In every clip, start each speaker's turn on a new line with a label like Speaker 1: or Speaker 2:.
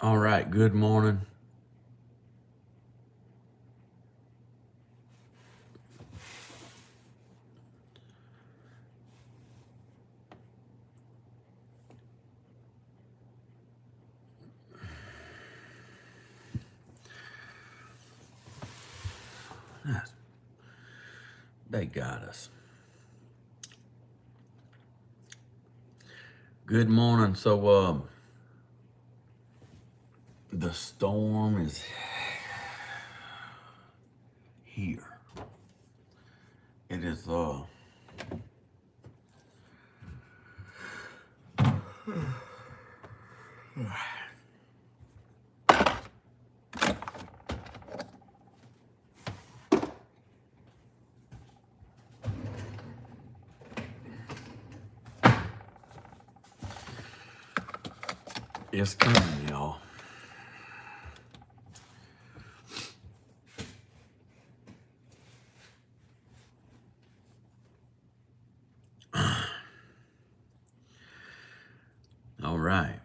Speaker 1: All right, good morning. They got us. Good morning. So, the storm is here. It is, it's coming, y'all. All right.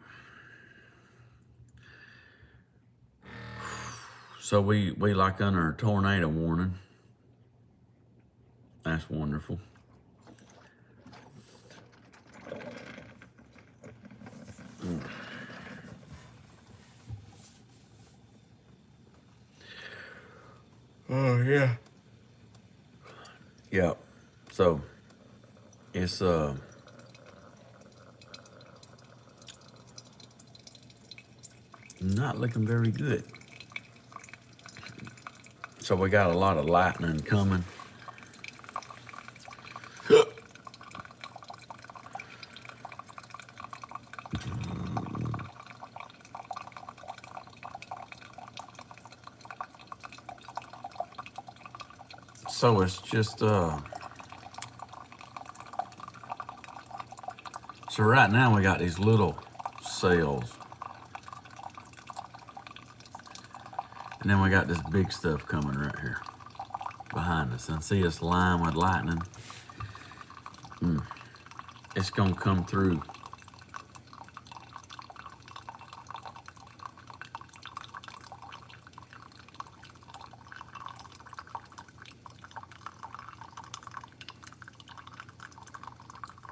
Speaker 1: So we like under a tornado warning. That's wonderful. Oh yeah. Yep. So it's not looking very good. So we got a lot of lightning coming. So it's just so right now we got these little cells. And then we got this big stuff coming right here behind us. And see this line with lightning? It's gonna come through.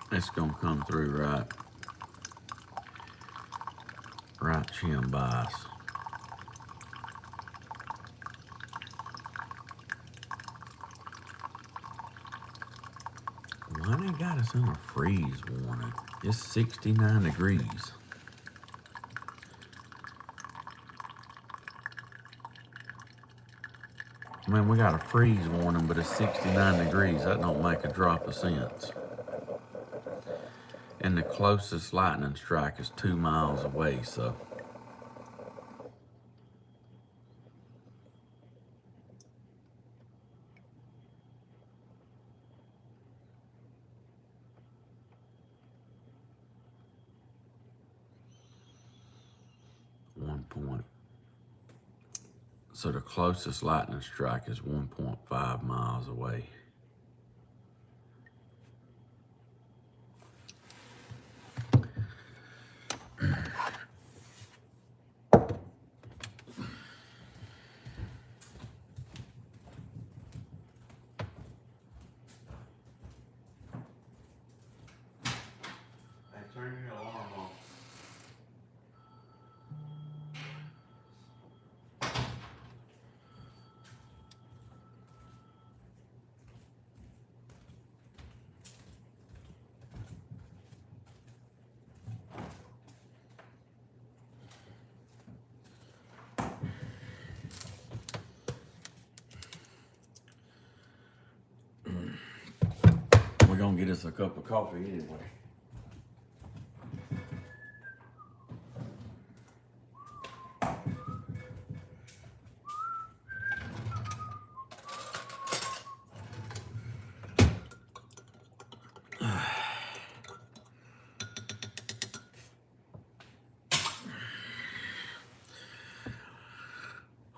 Speaker 1: It's gonna come through right chin by us. Why they got us in a freeze warning? It's 69 degrees. I mean, we got a freeze warning, but it's 69 degrees. That don't make a drop of sense. And the closest lightning strike is 2 miles away, so. So the closest lightning strike is 1.5 miles away. Hey, turn your alarm off. We're gonna get us a cup of coffee anyway.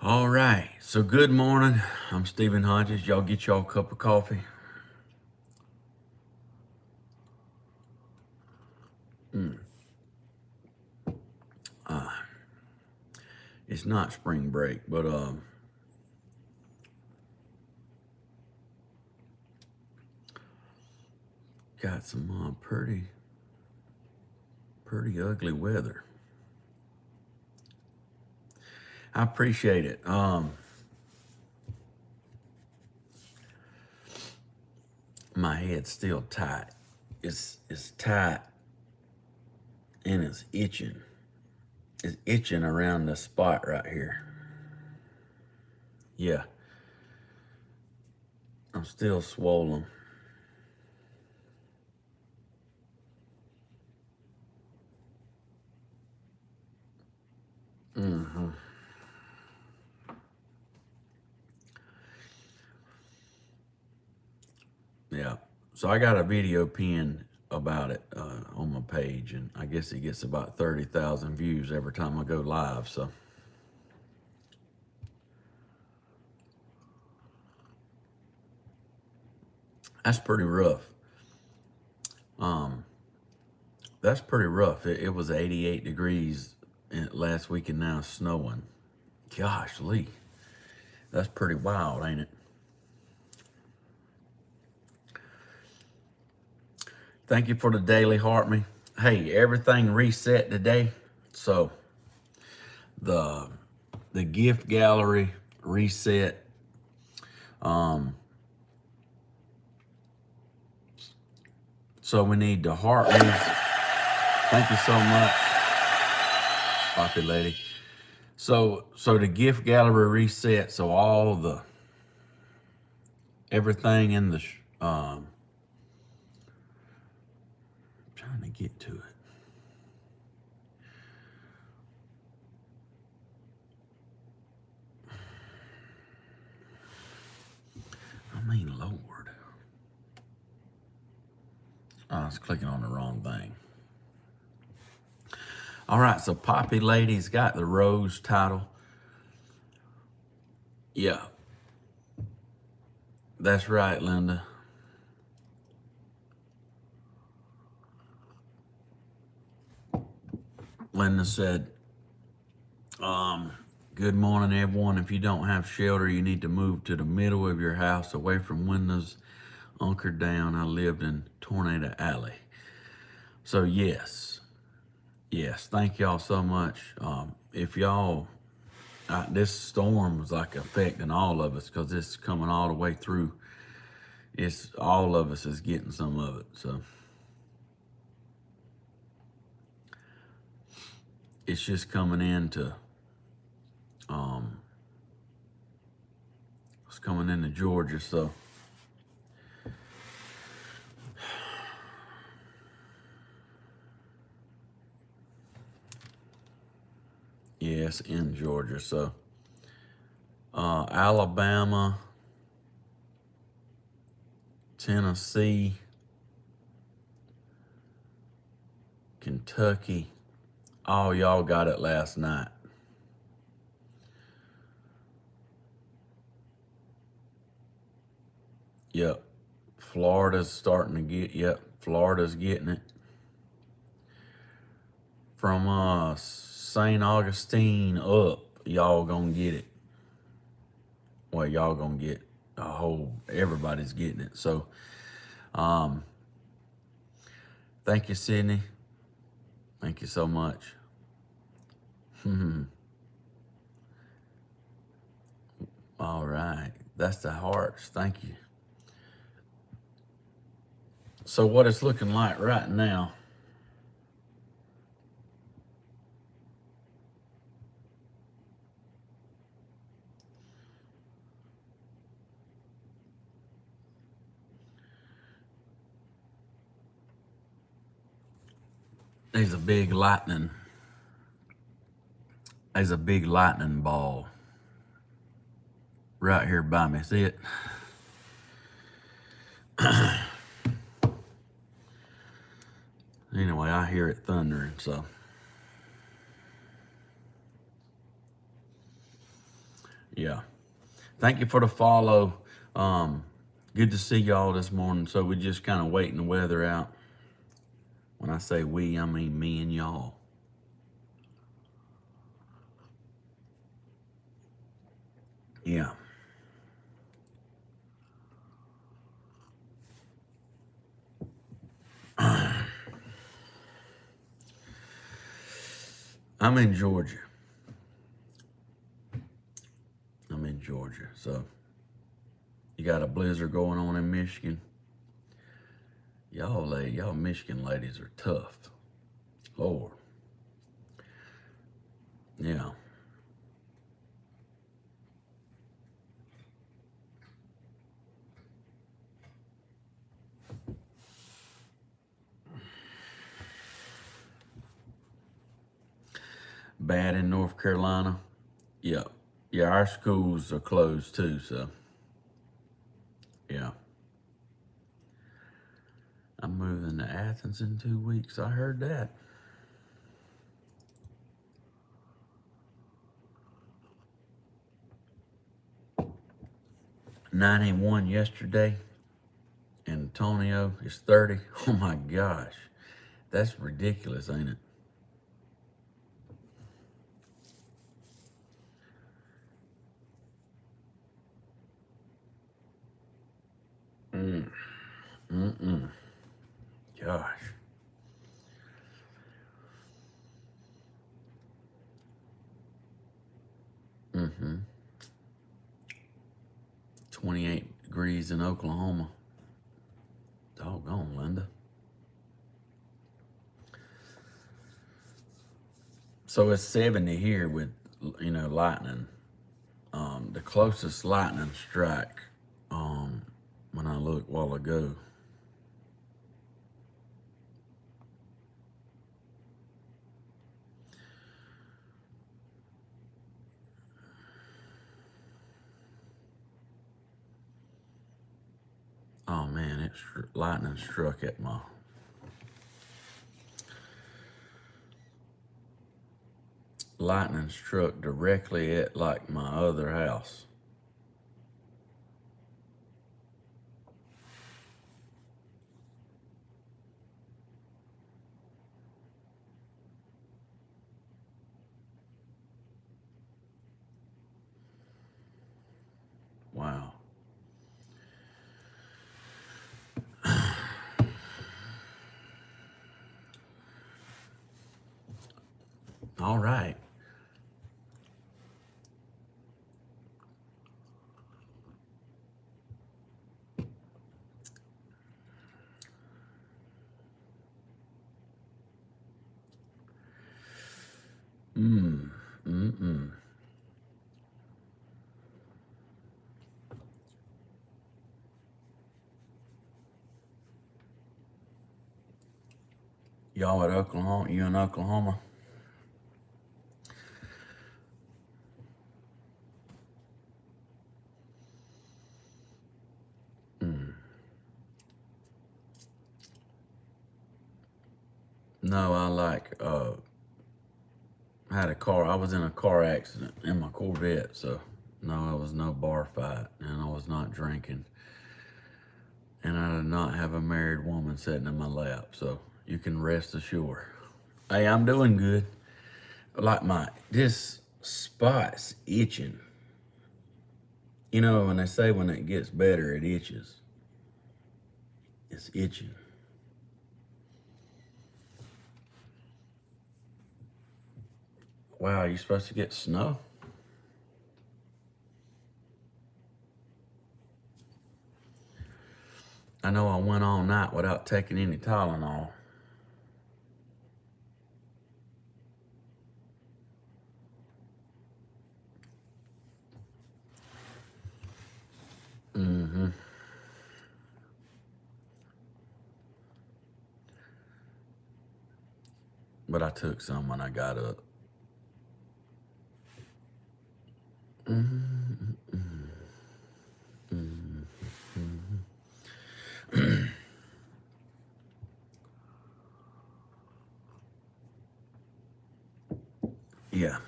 Speaker 1: All right, so good morning. I'm Stephen Hodges. Y'all get y'all a cup of coffee. it's not spring break, but got some pretty ugly weather. I appreciate it. My head's still tight. It's tight and it's itching. It's itching around the spot right here. Yeah. I'm still swollen. Yeah. So I got a video pinned about it on my page, and I guess it gets about 30,000 views every time I go live. So that's pretty rough. That's pretty rough. It was 88 degrees last week, and now it's snowing. Gosh, Lee, that's pretty wild, ain't it? Thank you for the daily heart me. Hey, everything reset today. So the gift gallery reset. So we need the heart me's. Thank you so much, Poppy Lady. So the gift gallery reset. So all the everything in the I'm trying to get to it. I mean, Lord. Oh, I was clicking on the wrong thing. All right, so Poppy Lady's got the rose title. Yeah. That's right, Linda. Linda said, good morning, everyone. If you don't have shelter, you need to move to the middle of your house, away from windows, anchored down. I lived in Tornado Alley. So yes, thank y'all so much. If y'all, this storm was like affecting all of us because it's coming all the way through. It's all of us is getting some of it. So it's just coming into, it's coming into Georgia. So yes, in Georgia. So Alabama, Tennessee, Kentucky, all y'all got it last night. Yep. Florida's starting to get, Florida's getting it. From St. Augustine up, y'all gonna get it. Well, y'all gonna get everybody's getting it. So, thank you, Sydney. Thank you so much. All right. That's the hearts. Thank you. So what it's looking like right now, there's a big lightning ball right here by me. See it? Anyway, I hear it thundering, so. Yeah. Thank you for the follow. Good to see y'all this morning. So we're just kind of waiting the weather out. When I say we, I mean me and y'all. Yeah. I'm in Georgia. So you got a blizzard going on in Michigan. Y'all Michigan ladies are tough. Lord. Yeah. Bad in North Carolina. Yeah. Yeah, our schools are closed too, so yeah. I'm moving to Athens in 2 weeks. I heard that. 91 yesterday. Antonio is 30. Oh my gosh. That's ridiculous, ain't it? Gosh. 28 degrees in Oklahoma. Doggone, Linda. So it's 70 here with, lightning. The closest lightning strike, when I looked a while ago, oh man, lightning struck at my lightning struck directly at like my other house. Wow. All right. Y'all at Oklahoma? You in Oklahoma? No, I was in a car accident in my Corvette, so no, it was no bar fight, and I was not drinking. And I did not have a married woman sitting in my lap, so you can rest assured. Hey, I'm doing good. This spot's itching. You know, when they say when it gets better, it itches. It's itching. Wow, you supposed to get snow? I know I went all night without taking any Tylenol. But I took some when I got up. Yeah.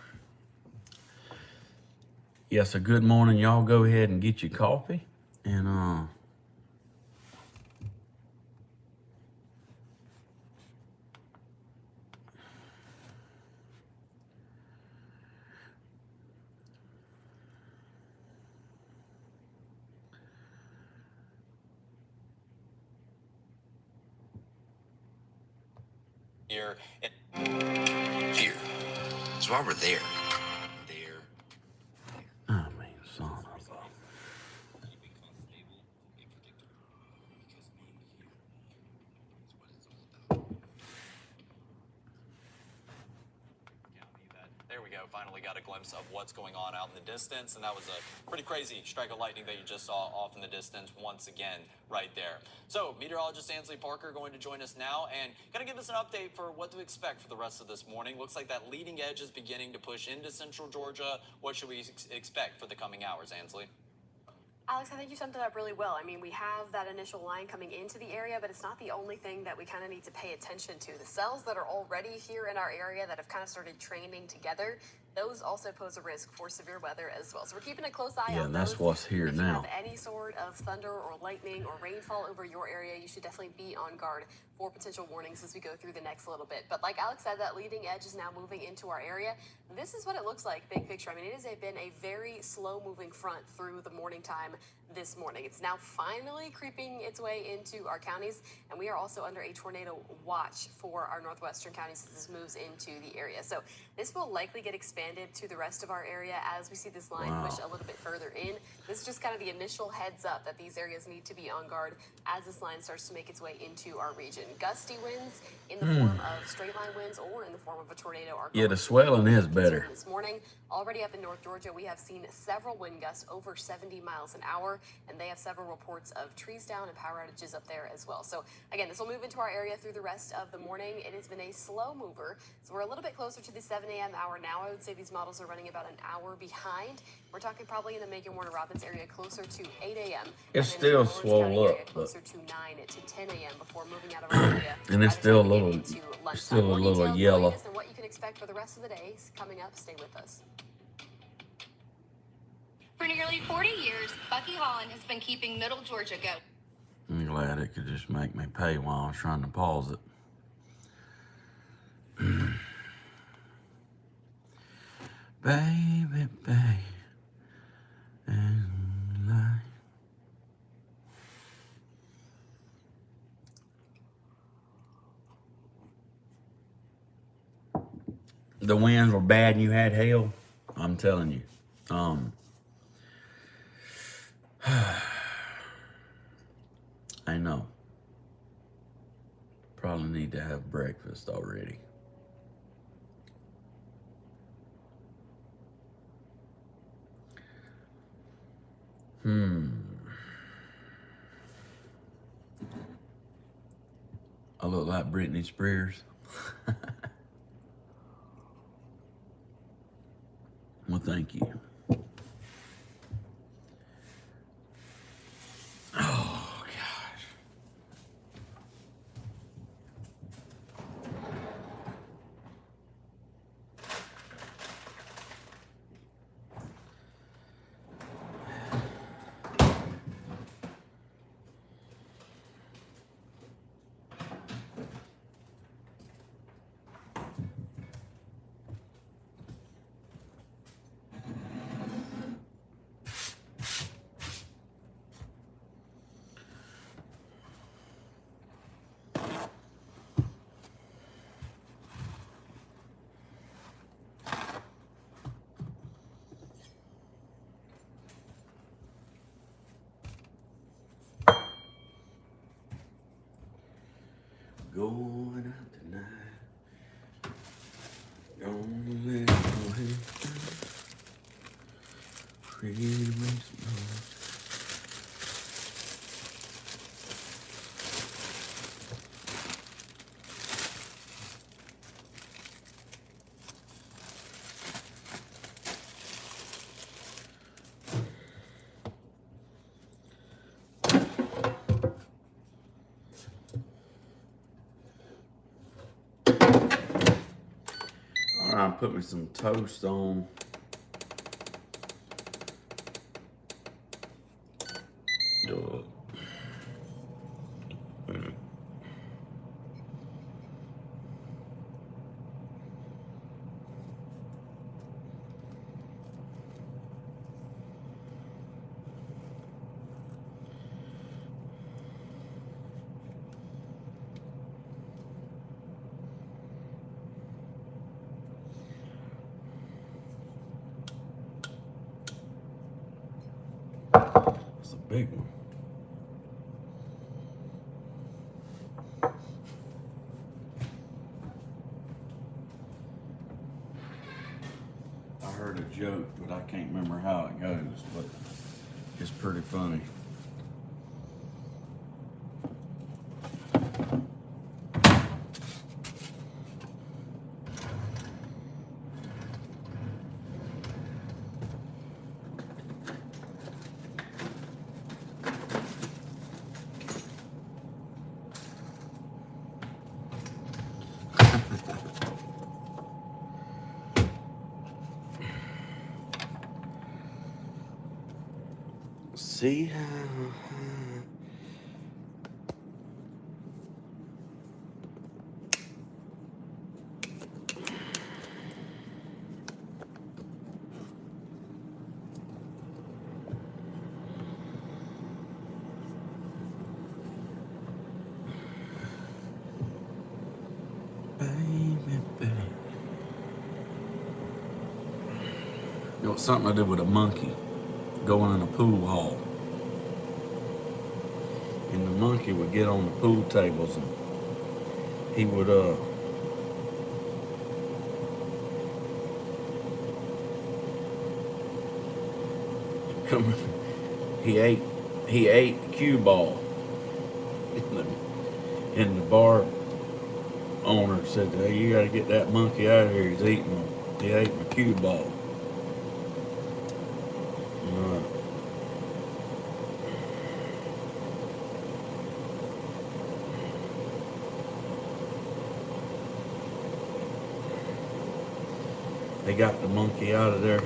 Speaker 1: Yeah, so good morning. Y'all go ahead and get your coffee. And
Speaker 2: here. Here. So while we're there.
Speaker 1: I mean, son of a...
Speaker 2: There we go. Finally got a glimpse of what's going on out in the distance. And that was a pretty crazy strike of lightning that you just saw off in the distance once again right there. So meteorologist Ansley Parker going to join us now and going to give us an update for what to expect for the rest of this morning. Looks like that leading edge is beginning to push into central Georgia. What should we expect for the coming hours, Ansley?
Speaker 3: Alex, I think you summed it up really well. I mean, we have that initial line coming into the area, but it's not the only thing that we kind of need to pay attention to. The cells that are already here in our area that have kind of started training together, those also pose a risk for severe weather as well. So we're keeping a close eye on those.
Speaker 1: Yeah, that's what's here
Speaker 3: if
Speaker 1: now.
Speaker 3: If you have any sort of thunder or lightning or rainfall over your area, you should definitely be on guard for potential warnings as we go through the next little bit. But like Alex said, that leading edge is now moving into our area. This is what it looks like, big picture. I mean, it has been a very slow-moving front through the morning time this morning. It's now finally creeping its way into our counties, and we are also under a tornado watch for our northwestern counties as this moves into the area. So this will likely get expanded to the rest of our area as we see this line push a little bit further in. This is just kind of the initial heads up that these areas need to be on guard as this line starts to make its way into our region. Gusty winds in the form of straight line winds or in the form of a tornado are
Speaker 1: Yeah, the swelling is better.
Speaker 3: this morning. Already up in North Georgia, we have seen several wind gusts over 70 miles an hour, and they have several reports of trees down and power outages up there as well. So again, this will move into our area through the rest of the morning. It has been a slow mover, so we're a little bit closer to the 7 a.m. hour now. I would say these models are running about an hour behind. We're talking probably in the Macon Warner Robins area closer to 8 a.m.
Speaker 1: It's still swole up,
Speaker 3: closer to 9 to 10 a.m. before moving out of our area.
Speaker 1: And it's still a little, yellow.
Speaker 3: And what you can expect for the rest of the day coming up. Stay with us.
Speaker 4: For nearly 40 years, Bucky Holland has been keeping Middle Georgia going.
Speaker 1: I'm glad it could just make me pay while I was trying to pause it. Baby, baby, and life. The winds were bad and you had hail. I'm telling you. I know. Probably need to have breakfast already. I look like Britney Spears. Well, thank you. Oh, gosh. Going out tonight. Gonna let your head down. Pretty waste Alright, put me some toast on. big one. I heard a joke, but I can't remember how it goes, but it's pretty funny. See how baby. It was something to do with a monkey going in a pool hall. And the monkey would get on the pool tables and he would come he ate the cue ball. And the bar owner said, "Hey, you gotta get that monkey out of here. He ate my cue ball." They got the monkey out of there.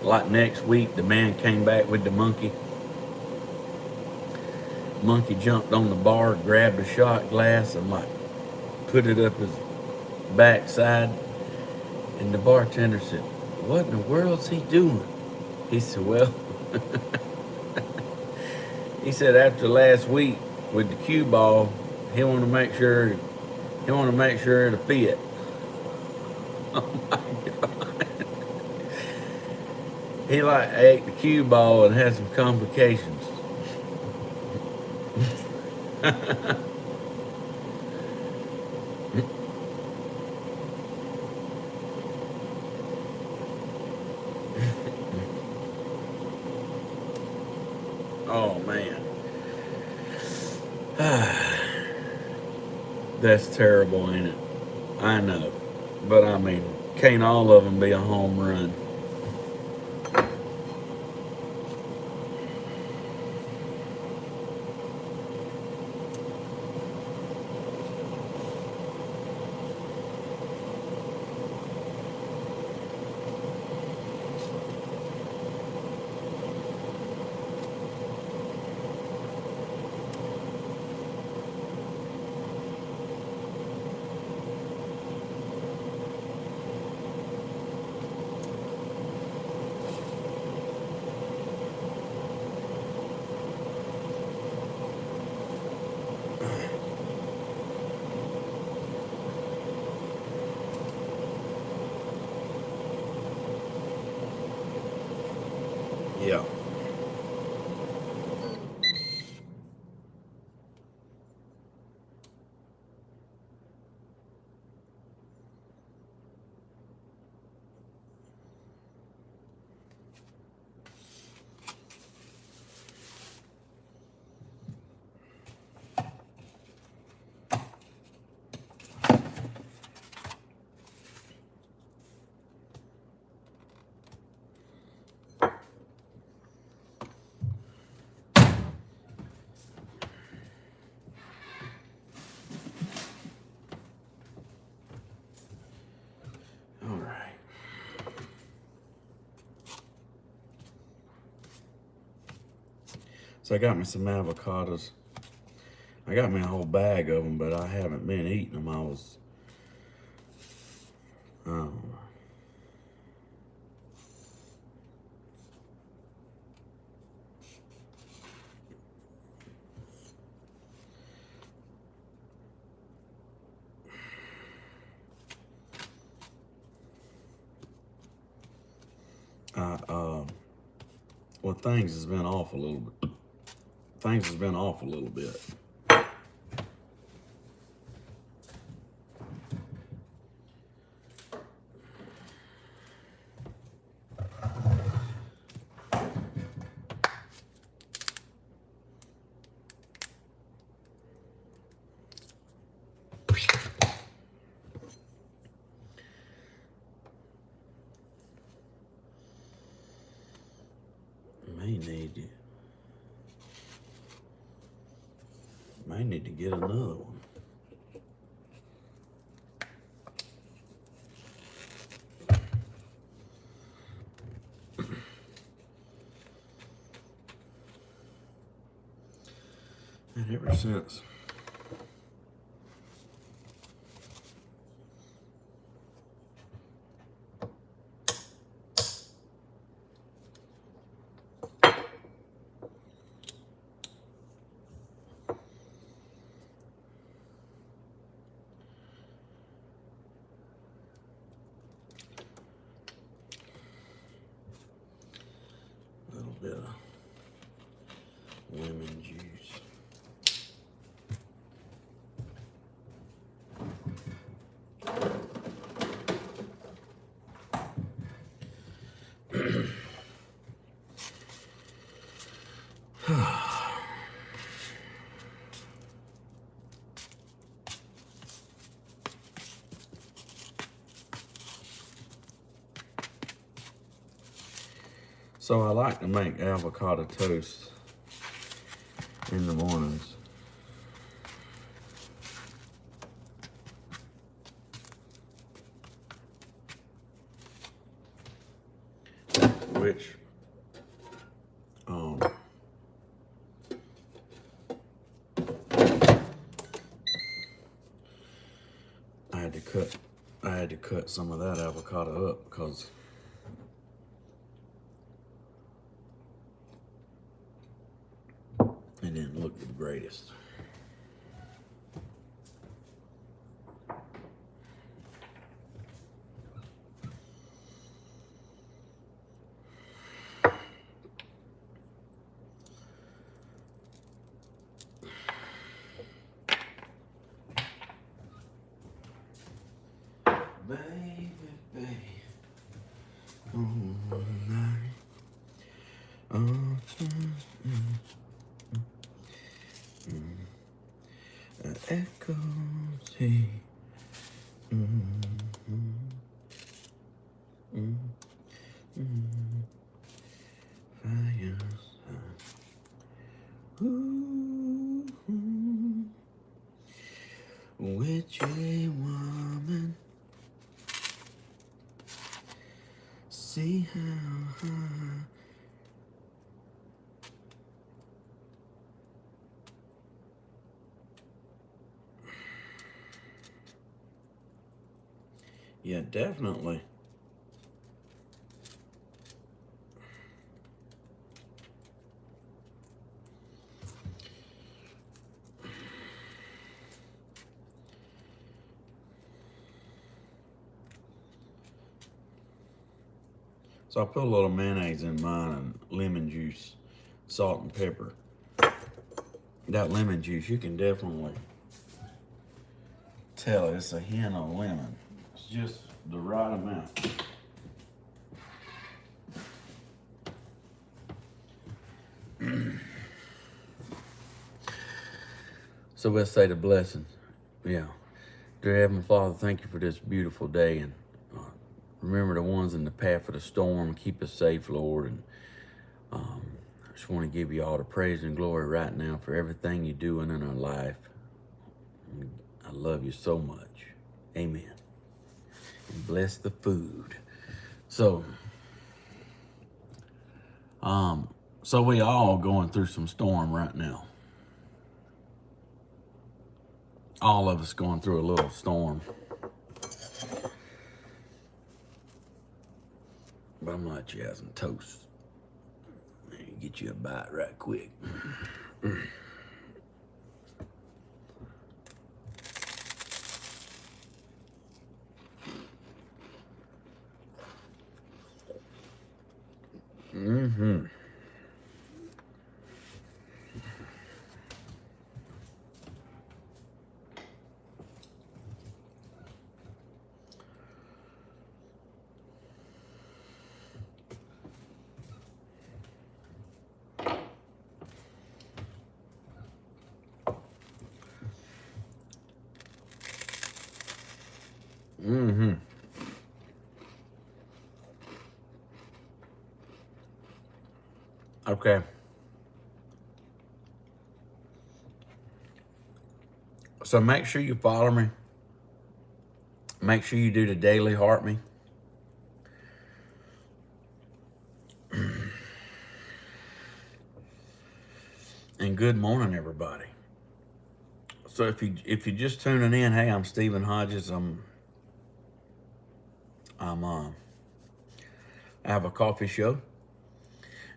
Speaker 1: Like next week, the man came back with the monkey. Monkey jumped on the bar, grabbed a shot glass, and like put it up his backside. And the bartender said, "What in the world's he doing?" He said, "Well," he said, "after last week with the cue ball, he wanted to make sure it'll fit." Oh my God. He like ate the cue ball and had some complications. Oh man. That's terrible, ain't it? I know. But I mean, can't all of them be a home run? Yeah. All right. So I got me some avocados. I got me a whole bag of them, but I haven't been eating them. I don't know. Well, things has been off a little bit. Things has been off a little bit. May need to get another one. And ever since a little bit of lemon juice. So I like to make avocado toast in the mornings. Which I had to cut some of that avocado up because it didn't look the greatest. Baby, baby, all night, all echoes he. Fire. Ooh, which a woman. See how high. Yeah, definitely. So I put a little mayonnaise in mine and lemon juice, salt and pepper. That lemon juice, you can definitely tell it's a hint of lemon. It's just the right amount. So let's say the blessing. Yeah. Dear Heavenly Father, thank you for this beautiful day, and remember the ones in the path of the storm. Keep us safe, Lord. And I just want to give you all the praise and glory right now for everything you're doing in our life. I love you so much. Amen. And bless the food. So we all going through some storm right now. All of us going through a little storm. But I'm gonna let you have some toast. Get you a bite right quick. Mm-hmm. Okay. So make sure you follow me. Make sure you do the daily heart me. And good morning, everybody. So if you just tuning in, hey, I'm Stephen Hodges. I have a coffee show,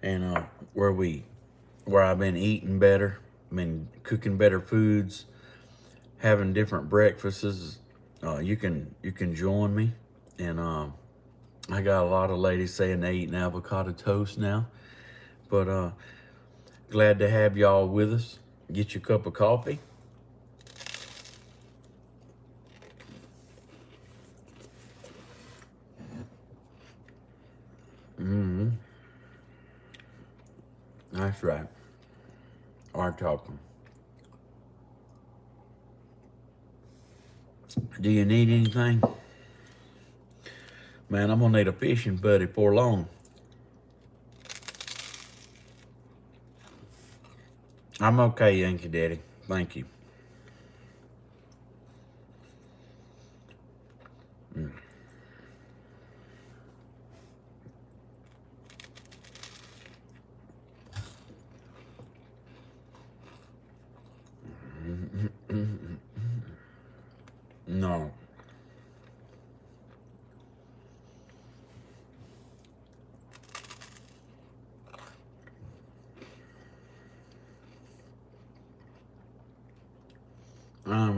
Speaker 1: and where I've been eating better, been cooking better foods, having different breakfasts. You can join me, and I got a lot of ladies saying they eating avocado toast now, but glad to have y'all with us. Get your cup of coffee. Mm-hmm. That's right. Our talking. Do you need anything? Man, I'm gonna need a fishing buddy for long. I'm okay, Yankee Daddy. Thank you. No.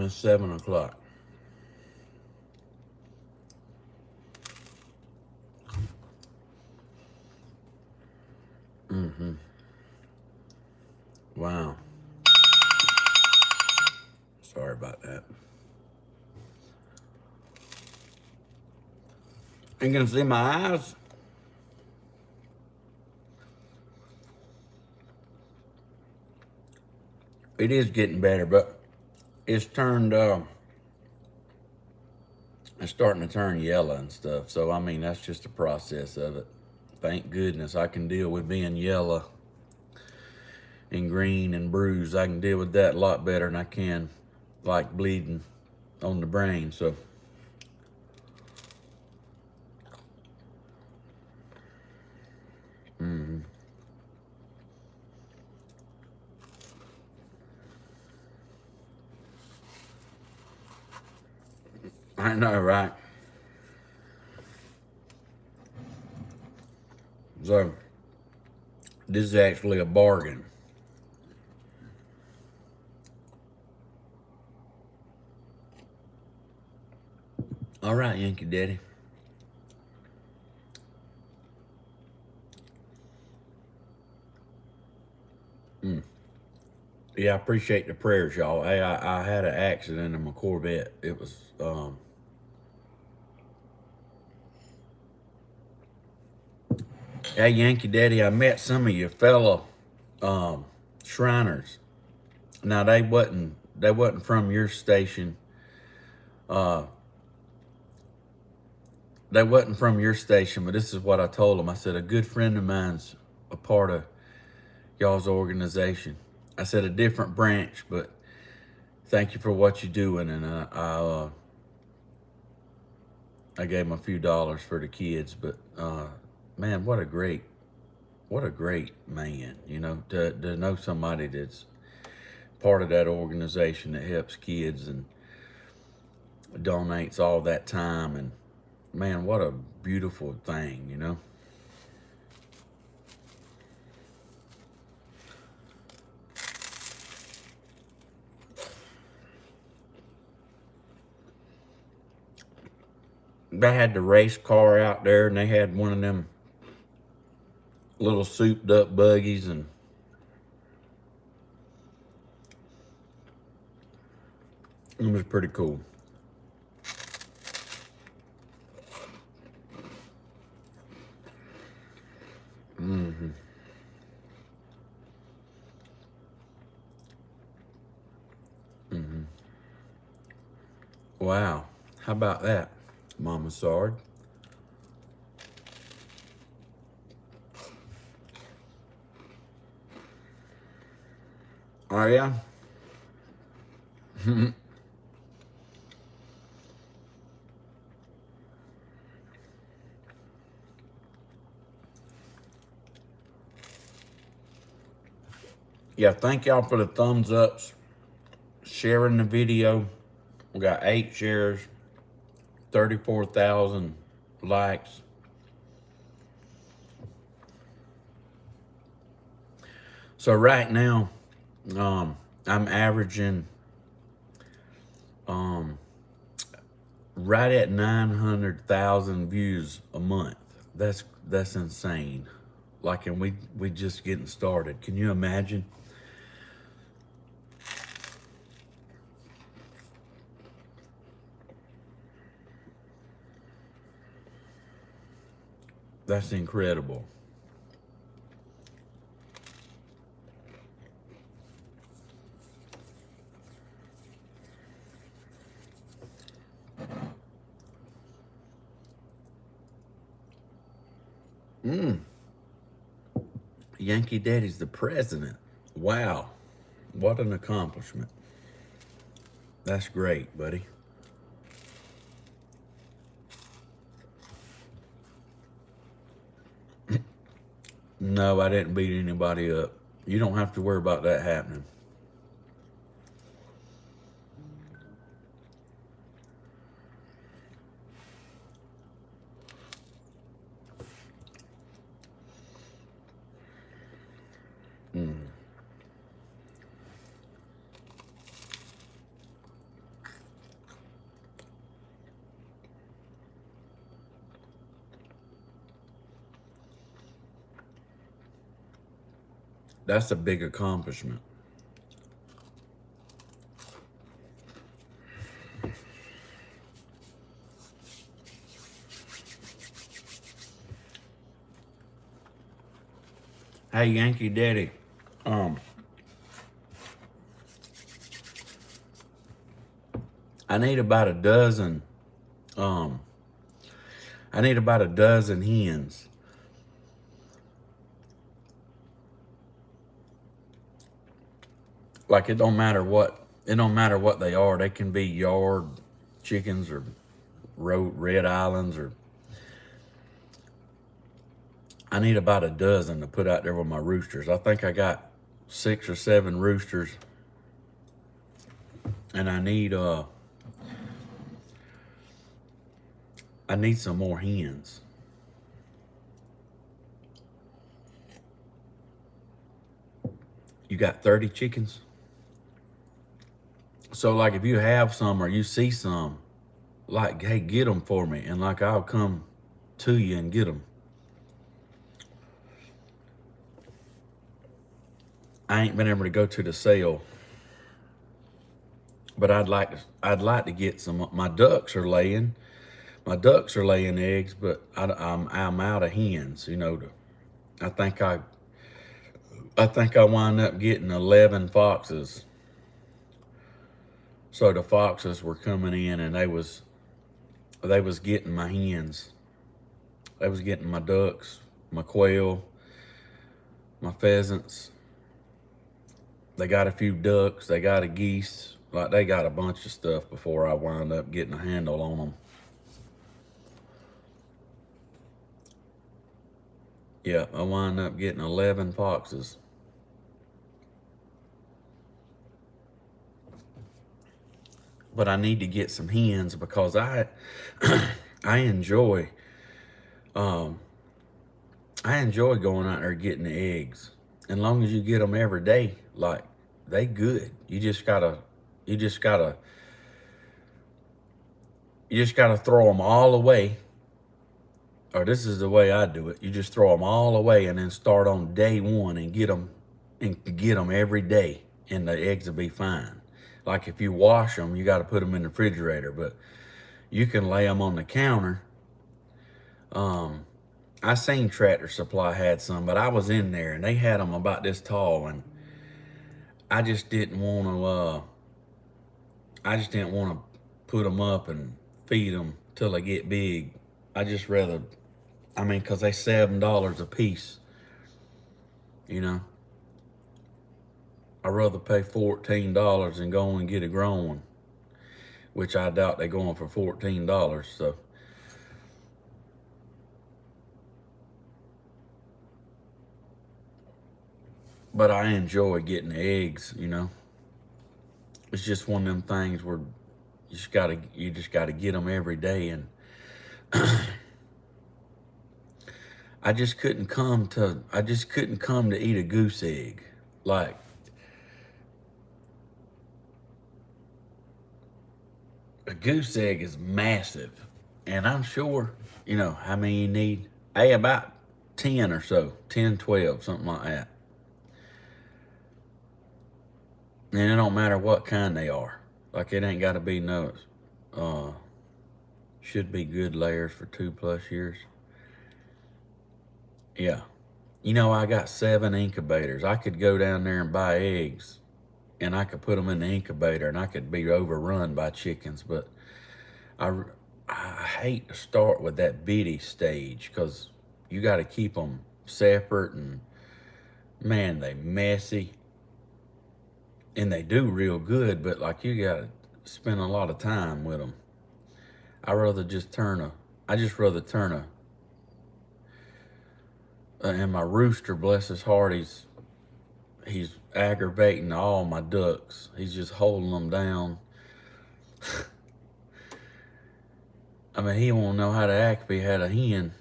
Speaker 1: It's 7 o'clock. Mm-hmm. Wow. Sorry about that. You can see my eyes. It is getting better, but it's turned, it's starting to turn yellow and stuff. So, I mean, that's just a process of it. Thank goodness I can deal with being yellow and green and bruised. I can deal with that a lot better than I can, like, bleeding on the brain. So, I know, right? So, this is actually a bargain. All right, Yankee Daddy. Yeah, I appreciate the prayers, y'all. Hey, I had an accident in my Corvette. It was, hey, Yankee Daddy, I met some of your fellow Shriners. Now, they wasn't from your station. They wasn't from your station, but this is what I told them. I said, a good friend of mine's a part of y'all's organization. I said, a different branch, but thank you for what you're doing. And I gave him a few dollars for the kids, but man, what a great man, you know, to know somebody that's part of that organization that helps kids and donates all that time. And man, what a beautiful thing, you know. They had the race car out there, and they had one of them little souped up buggies, and it was pretty cool. Mm-hmm. Mm-hmm. Wow. How about that? Mama Sard. Oh yeah. Yeah, thank y'all for the thumbs ups, sharing the video. We got 8 shares, 34,000 likes. So right now, I'm averaging right at 900,000 views a month. That's insane. Like, and we just getting started. Can you imagine? That's incredible. Yankee Daddy's the president. Wow. What an accomplishment. That's great, buddy. No, I didn't beat anybody up. You don't have to worry about that happening. That's a big accomplishment. Hey, Yankee Daddy. I need about a dozen. I need about a dozen hens. Like, it don't matter what they are. They can be yard chickens or red islands, or I need about a dozen to put out there with my roosters. I think I got 6 or 7 roosters, and I need some more hens. You got 30 chickens? So, like, if you have some or you see some, like, hey, get them for me, and like, I'll come to you and get them. I ain't been able to go to the sale, but I'd like to get some. My ducks are laying eggs, but I'm out of hens. You know, I think I wind up getting 11 foxes. So the foxes were coming in, and they was getting my hens. They was getting my ducks, my quail, my pheasants. They got a few ducks. They got a geese. Like, they got a bunch of stuff before I wound up getting a handle on them. Yeah, I wound up getting 11 foxes. But I need to get some hens because I enjoy going out there getting the eggs. As long as you get them every day, like, they good. You just gotta throw them all away. Or this is the way I do it. You just throw them all away and then start on day 1 and get them every day, and the eggs will be fine. Like, if you wash them, you got to put them in the refrigerator, but you can lay them on the counter. I seen Tractor Supply had some, but I was in there and they had them about this tall, and I just didn't want to put them up and feed them till they get big. I just rather, I mean, cause they $7 a piece, you know. I'd rather pay $14 and go and get a grown one, which I doubt they're going for $14. So, but I enjoy getting the eggs, you know. It's just one of them things where you just gotta get them every day, and I just couldn't come to eat a goose egg. Like, a goose egg is massive, and I'm sure, you know, how many you need? Hey, about 10 or so, 10, 12, something like that. And it don't matter what kind they are. Like, it ain't gotta be no, should be good layers for 2+ years. Yeah. You know, I got 7 incubators. I could go down there and buy eggs, and I could put them in the incubator, and I could be overrun by chickens. But I hate to start with that bitty stage, because you got to keep them separate, and man, they messy. And they do real good, but like, you got to spend a lot of time with them. I just rather turn a, and my rooster, bless his heart, he's aggravating all my ducks. He's just holding them down. I mean, he won't know how to act if he had a hen.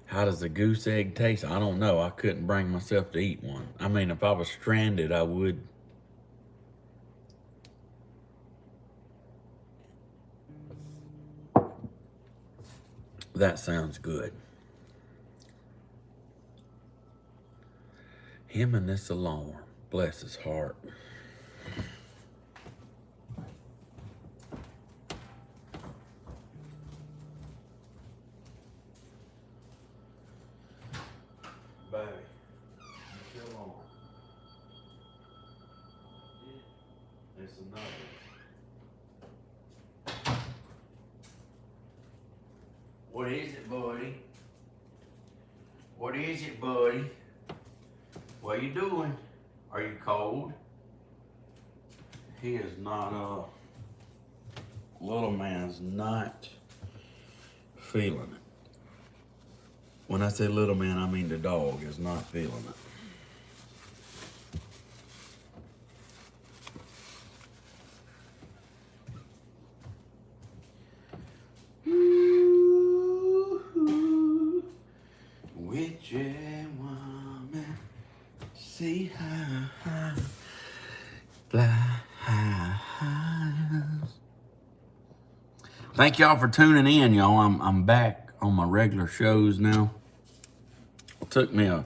Speaker 1: How does a goose egg taste? I don't know. I couldn't bring myself to eat one. I mean, if I was stranded, I would. That sounds good. Him and this alarm. Bless his heart. Baby, you still on? It's another. What is it, buddy? What is it, buddy? What you doing? Are you cold? He is not, little man's not feeling it. When I say little man, I mean the dog is not feeling it. Witchy woman, see how fly high. Thank y'all for tuning in, y'all. I'm back on my regular shows now. I took me a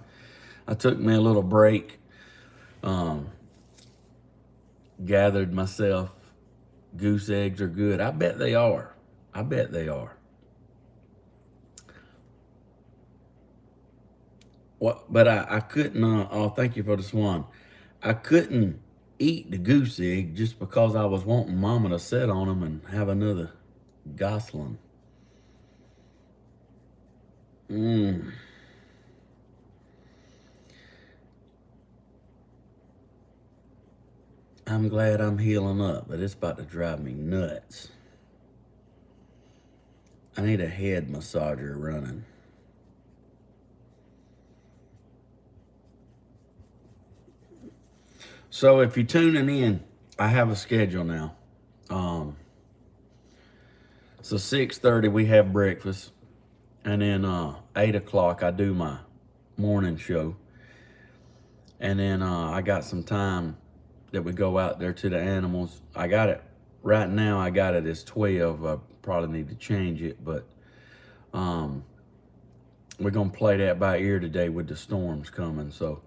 Speaker 1: little break. Gathered myself. Goose eggs are good. I bet they are. I bet they are. What? But I couldn't. Oh, thank you for the swan. I couldn't eat the goose egg just because I was wanting Mama to sit on them and have another gosling. I'm glad I'm healing up, but it's about to drive me nuts. I need a head massager running. So if you're tuning in, I have a schedule now. So 6:30 we have breakfast, and then 8 o'clock I do my morning show, and then I got some time that we go out there to the animals. I got it right now. I got it as 12. I probably need to change it, but we're gonna play that by ear today with the storms coming. So,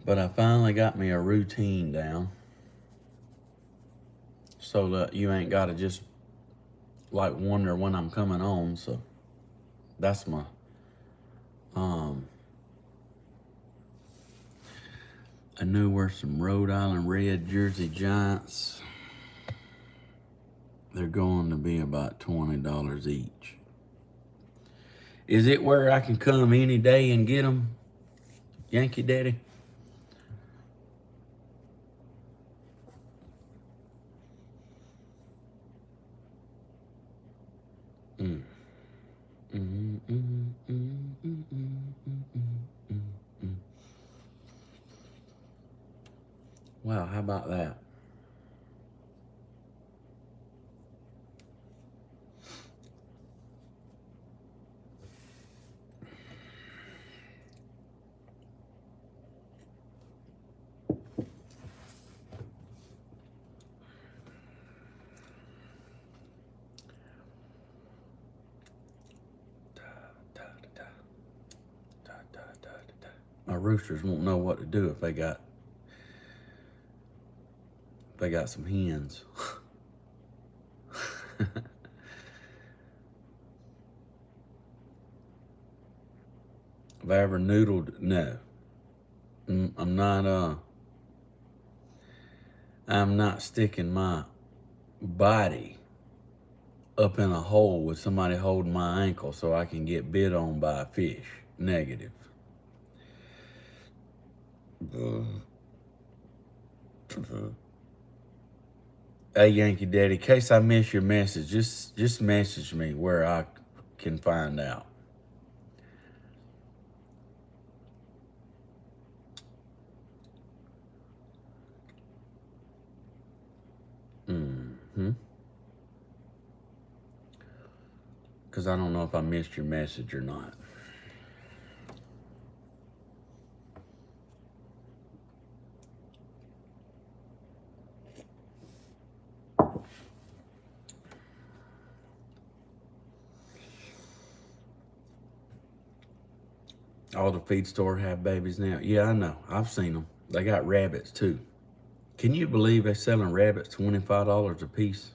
Speaker 1: but I finally got me a routine down, so that you ain't gotta just like wonder when I'm coming home. So that's my I knew where some Rhode Island Red Jersey Giants. They're going to be about $20 each. Is it where I can come any day and get them, Yankee Daddy? Mm. Mm, mm, mm, mm, mm, mm, mm, mm. Wow, how about that? My roosters won't know what to do if they got some hens. Have I ever noodled? No. I'm not sticking my body up in a hole with somebody holding my ankle so I can get bit on by a fish. Negative. Hey, Yankee Daddy, in case I miss your message, just message me where I can find out. Because I don't know if I missed your message or not. All the feed store have babies now. Yeah, I know. I've seen them. They got rabbits too. Can you believe they're selling rabbits $25 a piece?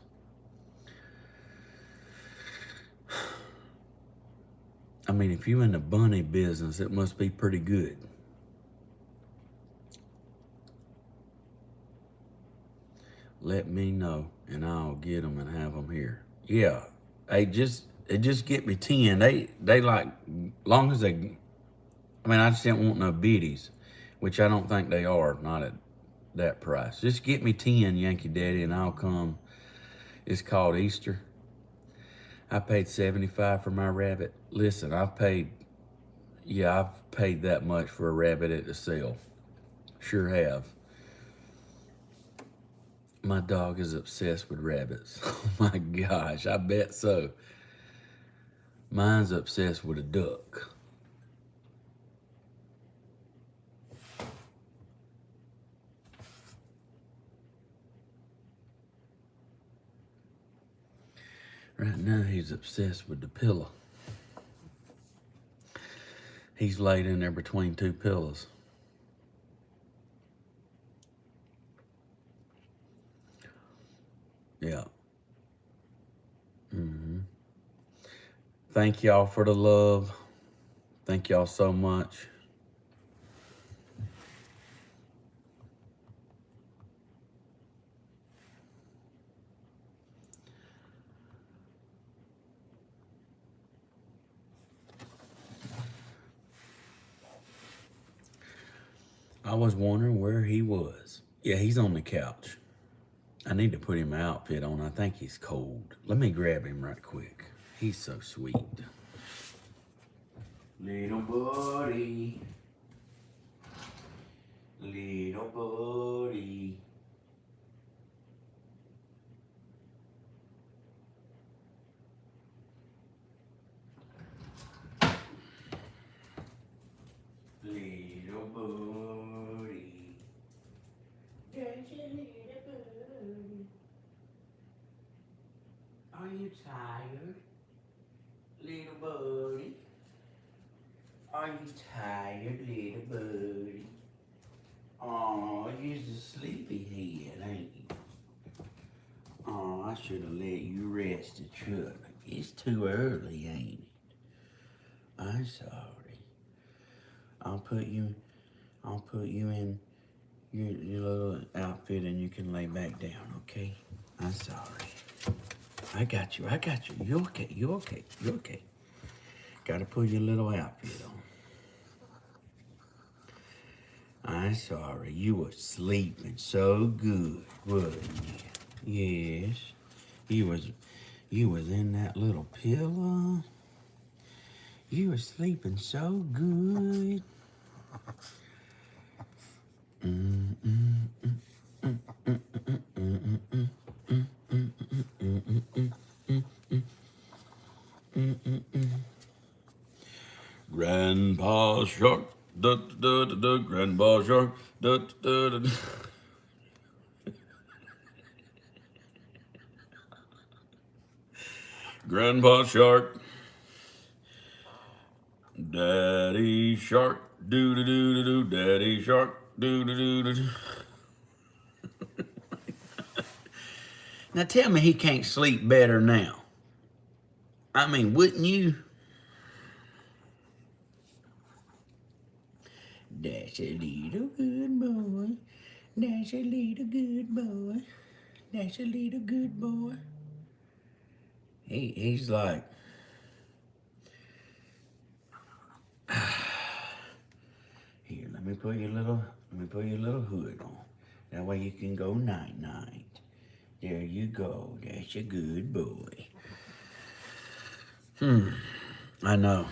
Speaker 1: I mean, if you're in the bunny business, it must be pretty good. Let me know, and I'll get them and have them here. Yeah, it just get me 10. They like, long as they. I mean, I just didn't want no biddies, which I don't think they are. Not at that price. Just get me 10, Yankee Daddy, and I'll come. It's called Easter. I paid $75 for my rabbit. Listen, I've paid that much for a rabbit at the sale. Sure have. My dog is obsessed with rabbits. Oh my gosh, I bet so. Mine's obsessed with a duck. Right now, he's obsessed with the pillow. He's laid in there between two pillows. Yeah. Thank y'all for the love. Thank y'all so much. I was wondering where he was. Yeah, he's on the couch. I need to put him an outfit on. I think he's cold. Let me grab him right quick. He's so sweet. Little buddy. Little buddy. Little buddy. There's a little buddy. Are you tired? Little buddy. Are you tired, little buddy? Oh, you're a sleepyhead, ain't you? Oh, I should have let you rest a truck. It's too early, ain't it? I'm sorry. I'll put you in your little outfit and you can lay back down, okay? I'm sorry. I got you. You okay? You okay? Gotta put your little outfit on. I'm sorry. You were sleeping so good, wasn't you? Yes. You was in that little pillow. You were sleeping so good. Grandpa Shark, da da da da, Grandpa Shark, da da da da. Grandpa Shark, Daddy Shark, doo doo doo doo doo, Daddy Shark, doo doo doo doo doo. Now tell me he can't sleep better now. I mean, wouldn't you? That's a little good boy. That's a little good boy. That's a little good boy. He's like, here, let me put your little hood on. That way you can go night night. There you go. That's a good boy. I know.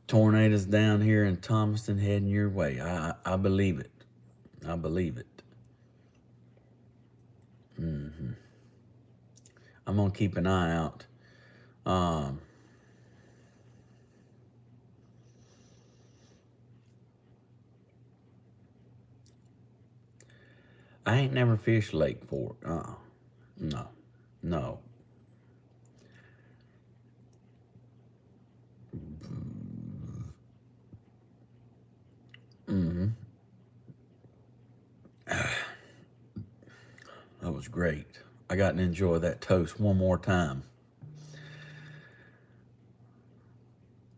Speaker 1: Tornadoes down here in Thomaston heading your way. I believe it. I believe it. I'm gonna keep an eye out. I ain't never fished Lake Fork. No. That was great. I got to enjoy that toast one more time.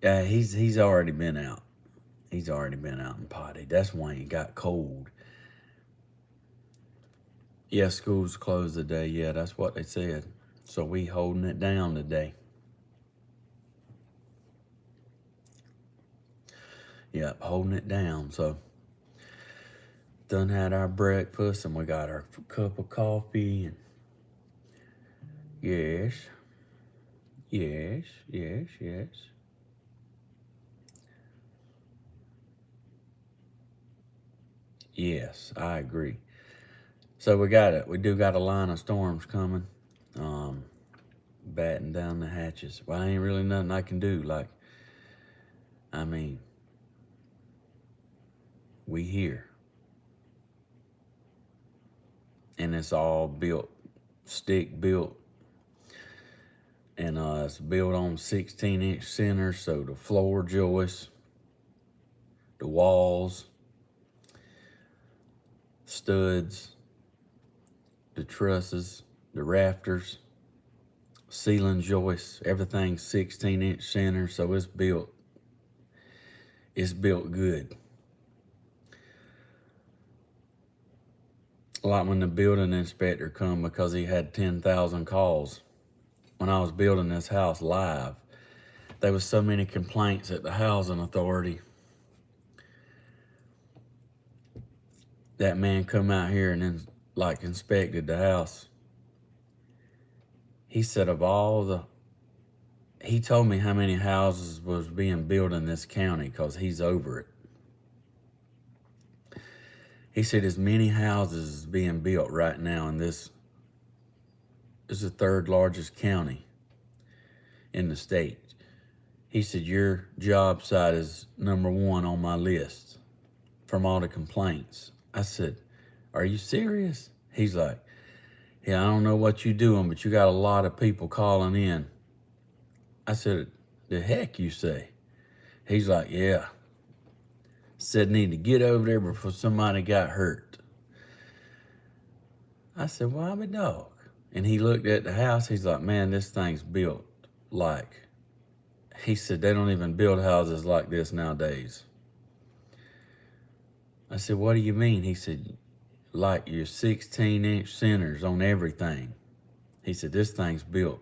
Speaker 1: Yeah, he's already been out. He's already been out and potty. That's why he got cold. Yeah, school's closed today. Yeah, that's what they said. So we holding it down today. Yep, holding it down. So done had our breakfast and we got our cup of coffee and yes. Yes, I agree. So we do got a line of storms coming. Batting down the hatches. Well, ain't really nothing I can do. I mean, we here. And it's all built, stick built. And it's built on 16-inch centers, so the floor joists, the walls, studs, the trusses, the rafters, ceiling joists, everything's 16-inch center, so it's built good. Like when the building inspector come, because he had 10,000 calls when I was building this house live. There was so many complaints at the housing authority. That man come out here and then inspected the house. He said he told me how many houses was being built in this county because he's over it. He said as many houses is being built right now in this is the third largest county in the state. He said, your job site is number one on my list from all the complaints. I said, are you serious? He's like, yeah, I don't know what you're doing, but you got a lot of people calling in. I said, the heck you say? He's like, yeah. Said need to get over there before somebody got hurt. I said, why be dog? And he looked at the house. He's like, man, this thing's built he said, they don't even build houses like this nowadays. I said, what do you mean? He said, like your 16-inch centers on everything. He said, this thing's built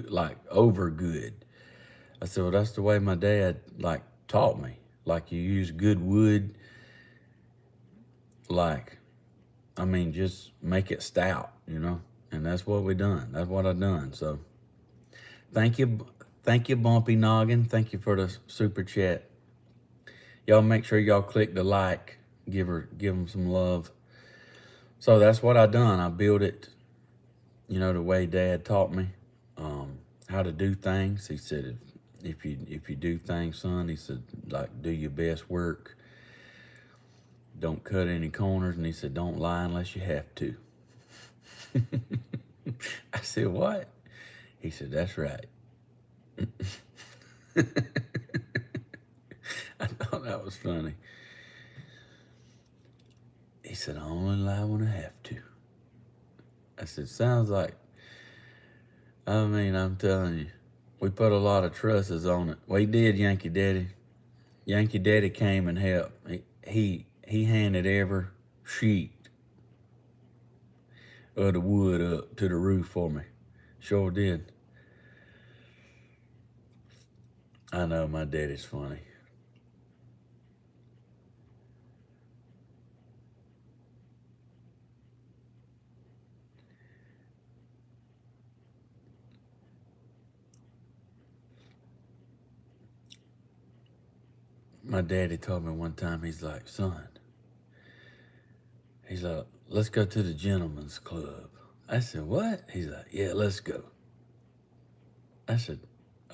Speaker 1: like over good. I said, well, that's the way my dad like taught me. Like you use good wood, like, I mean, just make it stout, you know? And that's what we done. That's what I done. So thank you, Bumpy Noggin. Thank you for the super chat. Y'all make sure y'all click the like, give them some love. So that's what I done. I built it, you know, the way Dad taught me how to do things. He said, if you do things, son, he said, like, do your best work. Don't cut any corners. And he said, don't lie unless you have to. I said, what? He said, that's right. I thought that was funny. He said, I only lie when I have to. I said, sounds like, I mean, I'm telling you, we put a lot of trusses on it. We did, Yankee Daddy. Yankee Daddy came and helped. He handed every sheet of the wood up to the roof for me. Sure did. I know my daddy's funny. My daddy told me one time, he's like, son, he's like, let's go to the gentleman's club. I said, what? He's like, yeah, let's go. I said,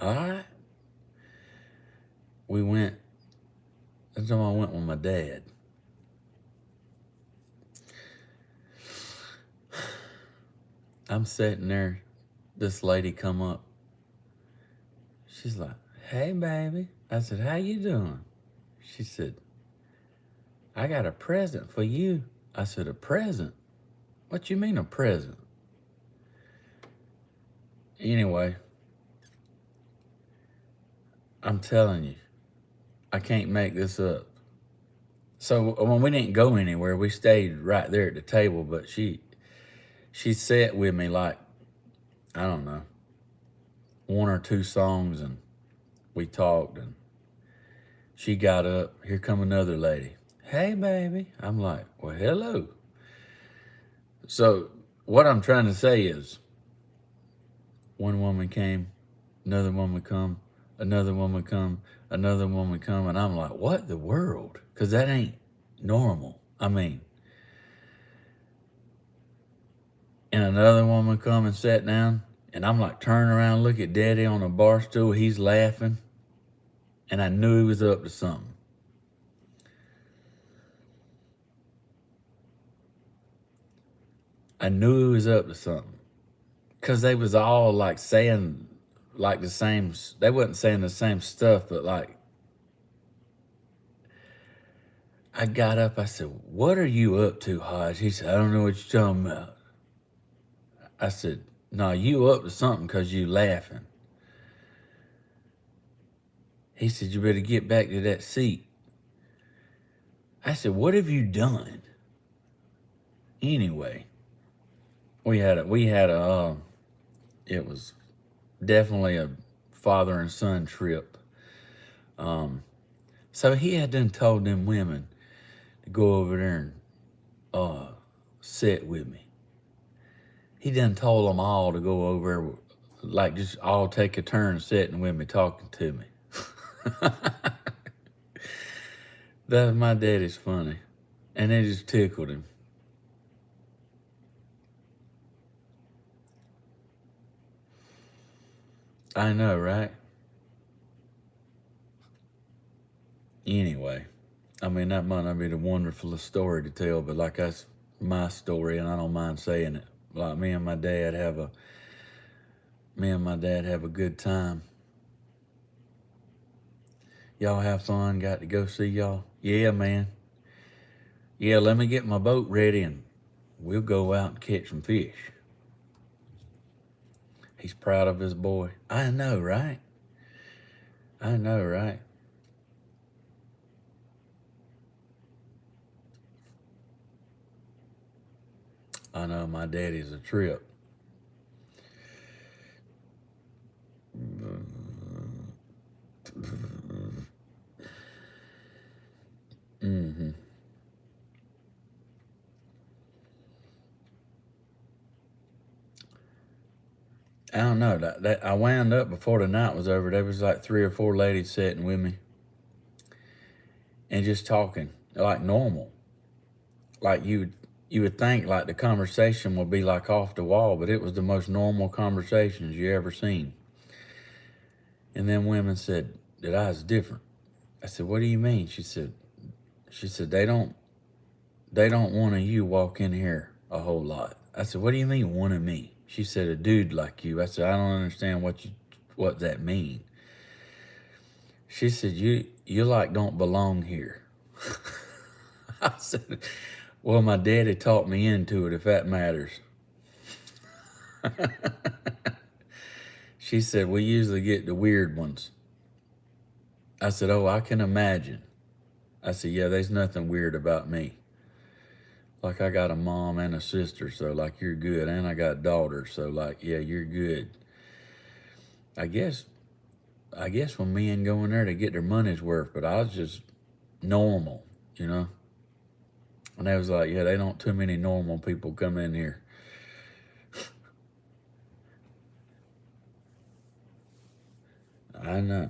Speaker 1: all right. We went. That's time I went with my dad. I'm sitting there. This lady come up. She's like, hey, baby. I said, how you doing? She said, I got a present for you. I said, a present? What you mean a present? Anyway, I'm telling you, I can't make this up. So when we didn't go anywhere, we stayed right there at the table, but she sat with me like, I don't know, 1 or 2 songs, and we talked, and she got up. Here come another lady. Hey, baby. I'm like, well, hello. So what I'm trying to say is, one woman came, another woman come, another woman come, another woman come, and I'm like, what the world? Because that ain't normal. I mean, and another woman come and sat down, and I'm like, turn around, look at Daddy on a bar stool. He's laughing, and I knew he was up to something. I knew he was up to something. Because they was all like saying like the same, they wasn't saying the same stuff, but like, I got up, I said, what are you up to, Hodge? He said, I don't know what you're talking about. I said, no, you up to something because you laughing. He said, you better get back to that seat. I said, what have you done? Anyway, it was definitely a father and son trip. So he had done told them women to go over there and sit with me. He done told them all to go over there, like just all take a turn sitting with me, talking to me. That my daddy's funny. And it just tickled him. I know, right? Anyway, I mean, that might not be the wonderfulest story to tell, but like that's my story, and I don't mind saying it. Like me and my dad have a good time. Y'all have fun? Got to go see y'all? Yeah, man. Yeah, let me get my boat ready and we'll go out and catch some fish. He's proud of his boy. I know, right? I know, right? I know my daddy's a trip. Mm-hmm. I don't know. That I wound up before the night was over. There was like 3 or 4 ladies sitting with me and just talking like normal. Like you would think like the conversation would be like off the wall, but it was the most normal conversations you ever seen. And then women said that I was different. I said, "What do you mean?" She said they don't want to you walk in here a whole lot. I said, "What do you mean one of me?" She said, "A dude like you." I said, "I don't understand what that mean." She said, you like don't belong here." I said, "Well, my daddy taught me into it, if that matters." She said, "We usually get the weird ones." I said, "Oh, I can imagine." I said, "Yeah, there's nothing weird about me. Like, I got a mom and a sister, so like you're good. And I got daughters, so like, yeah, you're good. I guess when men go in there to get their money's worth, but I was just normal, you know?" And they was like, "Yeah, they don't too many normal people come in here." I know.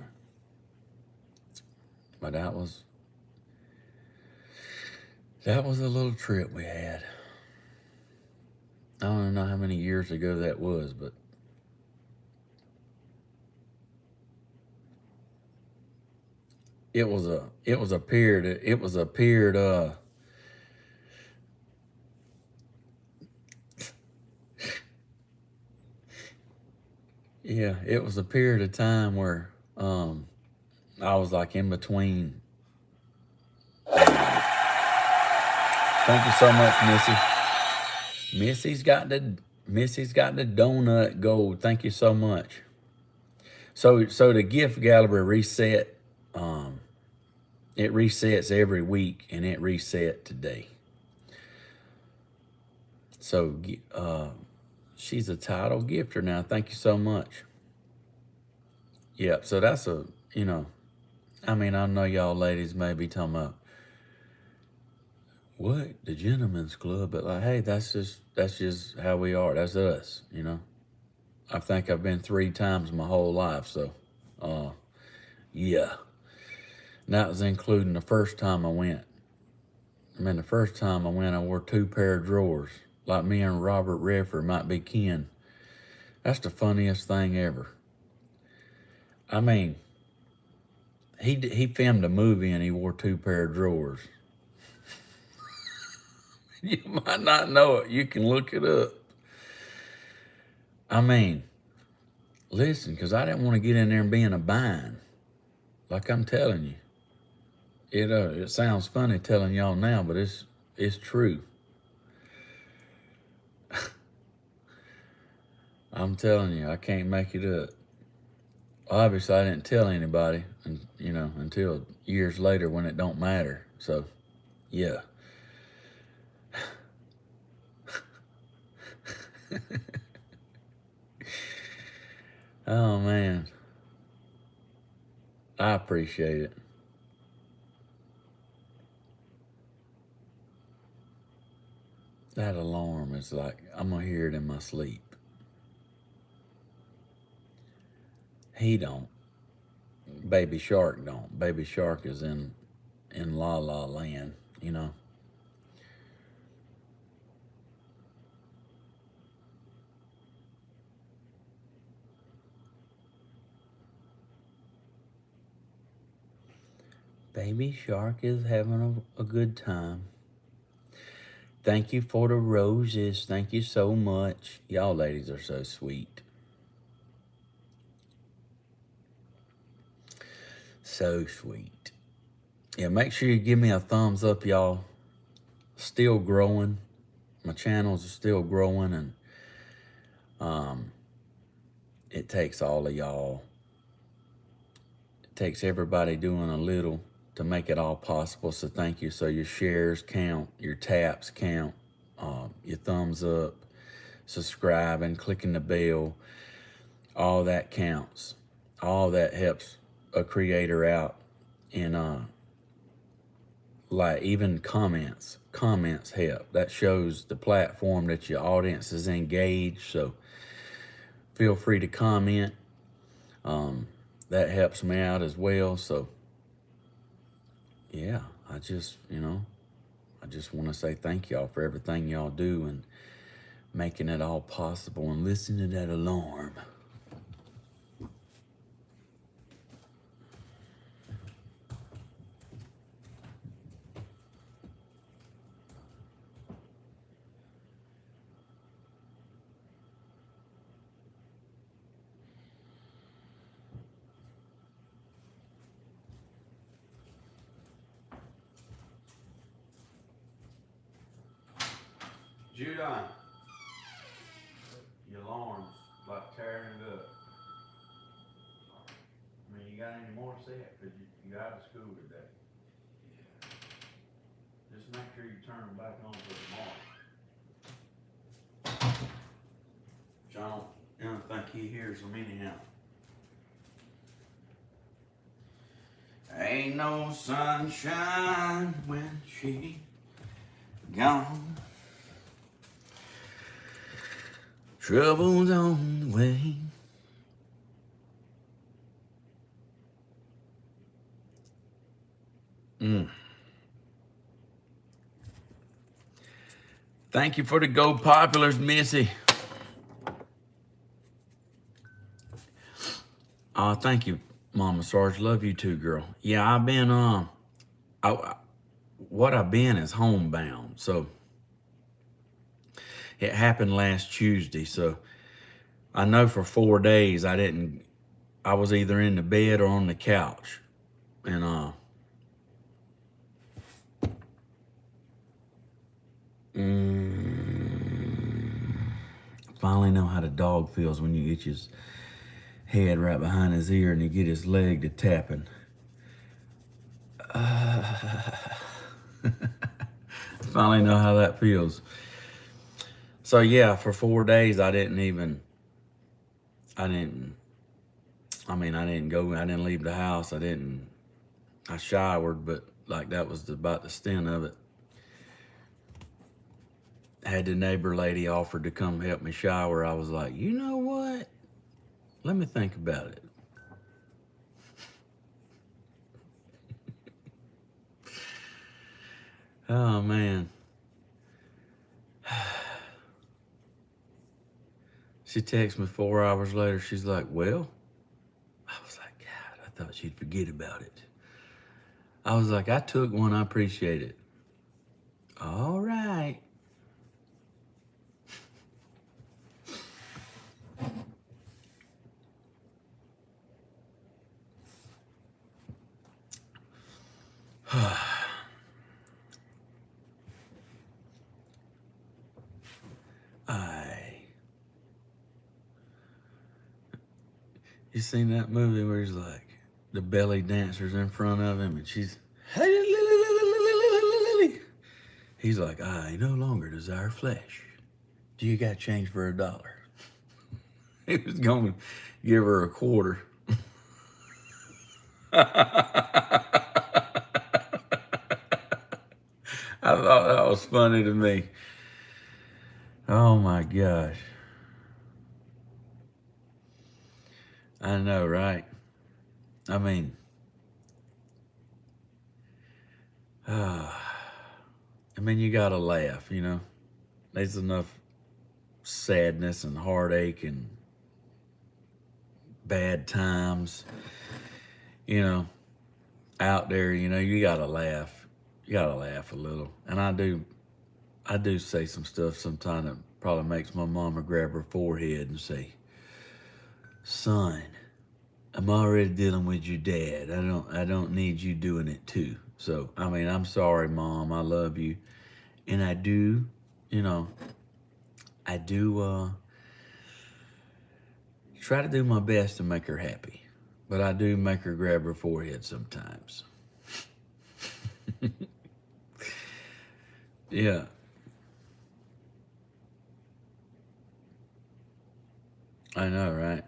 Speaker 1: But that was a little trip we had. I don't know how many years ago that was, but it was a period. Yeah, it was a period of time where I was like in between. Thank you so much, Missy. Missy's got the donut gold. Thank you so much. So the gift gallery reset. It resets every week, and it reset today. So she's a title gifter now. Thank you so much. Yep. So that's I mean, I know y'all ladies may be talking about what the gentleman's club, but like, hey, that's just how we are. That's us, you know. I think I've been 3 times my whole life, so yeah. And that was including the first time I went. I mean, the first time I went, I wore 2 pair of drawers, like me and Robert Redford might be kin. That's the funniest thing ever. I mean, he filmed a movie and he wore 2 pair of drawers. You might not know it. You can look it up. I mean, listen, because I didn't want to get in there and be in a bind. Like I'm telling you. It sounds funny telling y'all now, but it's true. I'm telling you, I can't make it up. Obviously, I didn't tell anybody, and until years later when it don't matter. So, yeah. Oh man, I appreciate it. That alarm is like I'm gonna hear it in my sleep. He don't. Baby Shark don't. Baby Shark is in La La Land, you know. Baby Shark is having a good time. Thank you for the roses. Thank you so much. Y'all ladies are so sweet. So sweet. Yeah, make sure you give me a thumbs up, y'all. Still growing. My channels are still growing, and it takes all of y'all. It takes everybody doing a little to make it all possible. So thank you. So your shares count, your taps count. your thumbs up, subscribing, clicking the bell, all that counts. All that helps a creator out. And like even comments help. That shows the platform that your audience is engaged. So feel free to comment. That helps me out as well. So yeah, I just want to say thank y'all for everything y'all do and making it all possible. And listen to that alarm. Judah, your alarm's like tearing it up. I mean, you got any more set? Because you out of school today. Just make sure you turn them back on for tomorrow. John, I don't think he hears them anyhow. Ain't no sunshine when she gone. Trouble's on the way. Thank you for the Go Populars, Missy. Thank you, Mama Sarge. Love you too, girl. Yeah, I've been what I've been is homebound. So it happened last Tuesday. So I know for 4 days I was either in the bed or on the couch. And finally know how the dog feels when you get his head right behind his ear and you get his leg to tapping. Finally know how that feels. So yeah, for 4 days I didn't leave the house. I showered, but like that was about the extent of it. Had the neighbor lady offered to come help me shower. I was like, you know what? Let me think about it. Oh, man. She texted me 4 hours later. She's like, well, I was like, God, I thought she'd forget about it. I was like, I took one. I appreciate it. All right. You seen that movie where he's like, the belly dancer's in front of him and she's, he's like, I no longer desire flesh. Do you got change for $1? He was going to give her a quarter. I thought that was funny to me. Oh my gosh. I know, right? I mean, you gotta laugh, you know? There's enough sadness and heartache and bad times, you know, out there, you know, you gotta laugh. You gotta laugh a little. And I do say some stuff sometimes that probably makes my mama grab her forehead and say, son, I'm already dealing with your dad. I don't need you doing it too. So, I mean, I'm sorry, Mom. I love you. And I do, you know, try to do my best to make her happy. But I do make her grab her forehead sometimes. Yeah. I know, right?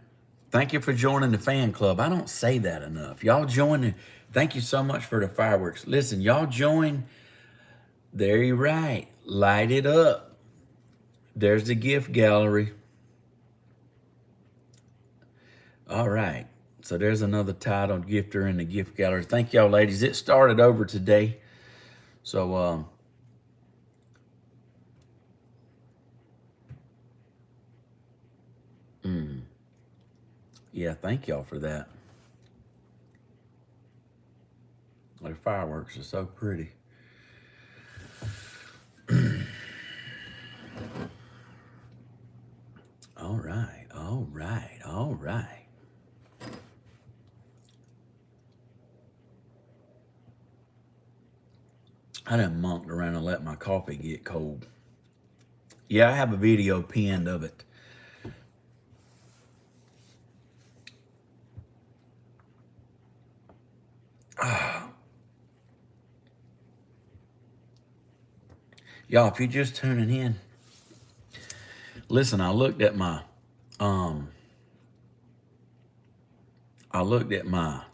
Speaker 1: Thank you for joining the fan club. I don't say that enough. Y'all join. Thank you so much for the fireworks. Listen, y'all join. There you're right. Light it up. There's the gift gallery. All right. So there's another titled gifter in the gift gallery. Thank y'all, ladies. It started over today. So, yeah, thank y'all for that. The fireworks are so pretty. All right, all right, all right. I done monked around and let my coffee get cold. Yeah, I have a video pinned of it. Y'all, if you're just tuning in, listen, I looked at my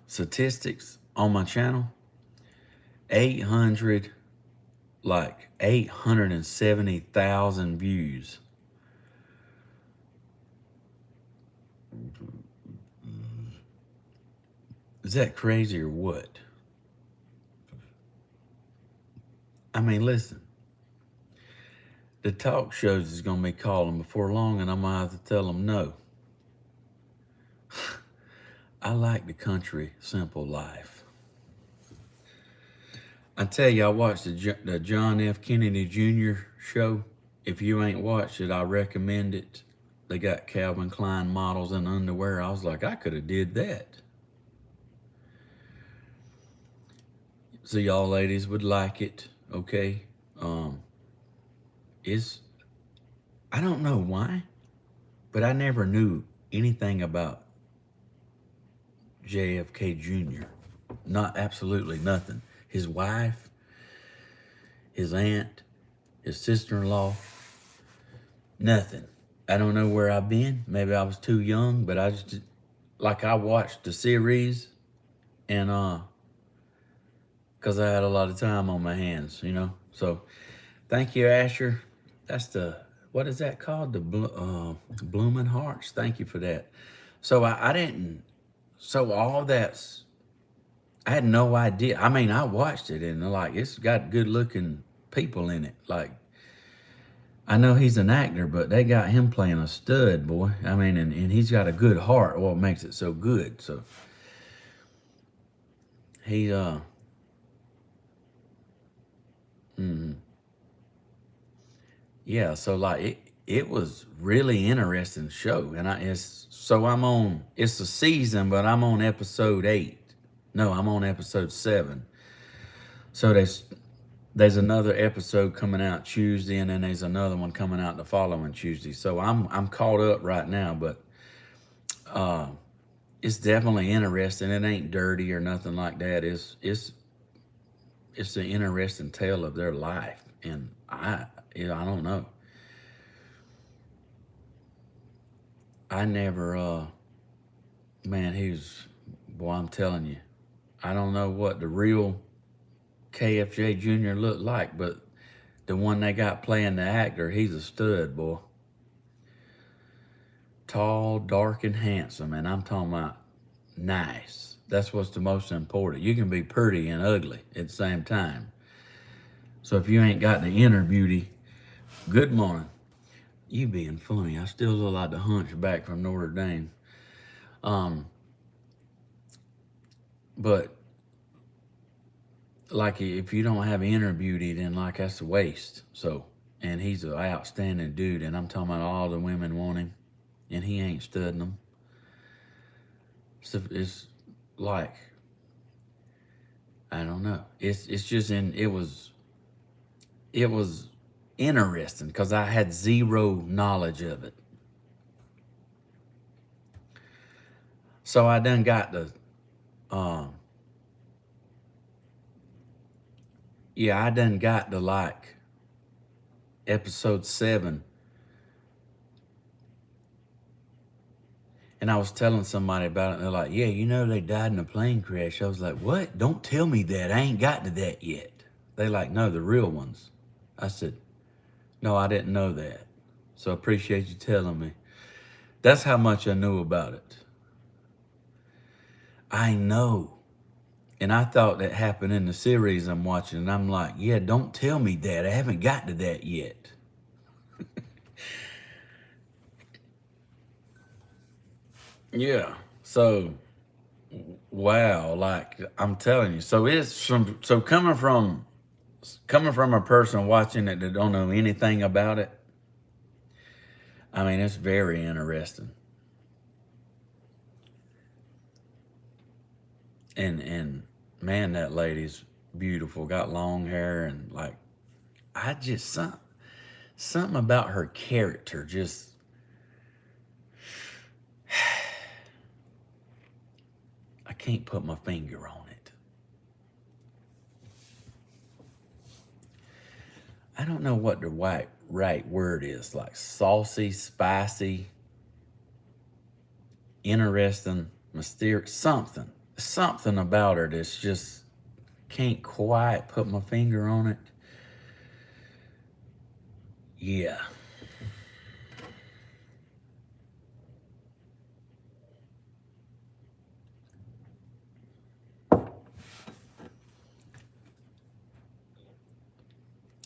Speaker 1: statistics on my channel. 870,000 views. Is that crazy or what? I mean, listen. The talk shows is going to be calling before long, and I'm going to have to tell them no. I like the country simple life. I tell you, I watched the John F. Kennedy Jr. show. If you ain't watched it, I recommend it. They got Calvin Klein models in underwear. I was like, I could have did that. So y'all ladies would like it, okay? I don't know why, but I never knew anything about JFK Jr. Not absolutely nothing. His wife, his aunt, his sister-in-law, nothing. I don't know where I've been. Maybe I was too young, but I watched the series and because I had a lot of time on my hands, you know. So thank you, Asher. That's what is that called? The Blooming Hearts. Thank you for that. So I didn't, so all that's, I had no idea. I mean, I watched it and like, it's got good looking people in it. Like, I know he's an actor, but they got him playing a stud, boy. I mean, and he's got a good heart. What makes it so good? So he, yeah. So like it was really interesting show, and it's a season, but I'm on episode 8. No, I'm on episode 7. So there's another episode coming out Tuesday, and then there's another one coming out the following Tuesday. So I'm caught up right now, but it's definitely interesting. It ain't dirty or nothing like that. It's an interesting tale of their life, and I don't know. I never man, boy, I'm telling you, I don't know what the real KFJ Jr. looked like, but the one they got playing the actor, he's a stud, boy. Tall, dark, and handsome, and I'm talking about nice. That's what's the most important. You can be pretty and ugly at the same time. So if you ain't got the inner beauty, good morning. You being funny. I still look like the hunchback from Notre Dame. But like if you don't have inner beauty, then like that's a waste. So, and he's an outstanding dude, and I'm talking about all the women want him, and he ain't studying them. So it's like, I don't know. It's just it was interesting because I had zero knowledge of it. So I done got the I done got to like episode 7. And I was telling somebody about it, and they're like, yeah, you know, they died in a plane crash. I was like, what? Don't tell me that. I ain't got to that yet. They like, no, the real ones. I said, no, I didn't know that. So I appreciate you telling me. That's how much I knew about it. I know. And I thought that happened in the series I'm watching. And I'm like, yeah, don't tell me that. I haven't got to that yet. Yeah. So, wow. Like, I'm telling you. So it's coming from a person watching it that don't know anything about it. I mean, it's very interesting. And man, that lady's beautiful. Got long hair, and like, I just something about her character just I can't put my finger on it. I don't know what the right word is, like saucy, spicy, interesting, mysterious, something about her that's just can't quite put my finger on it. Yeah.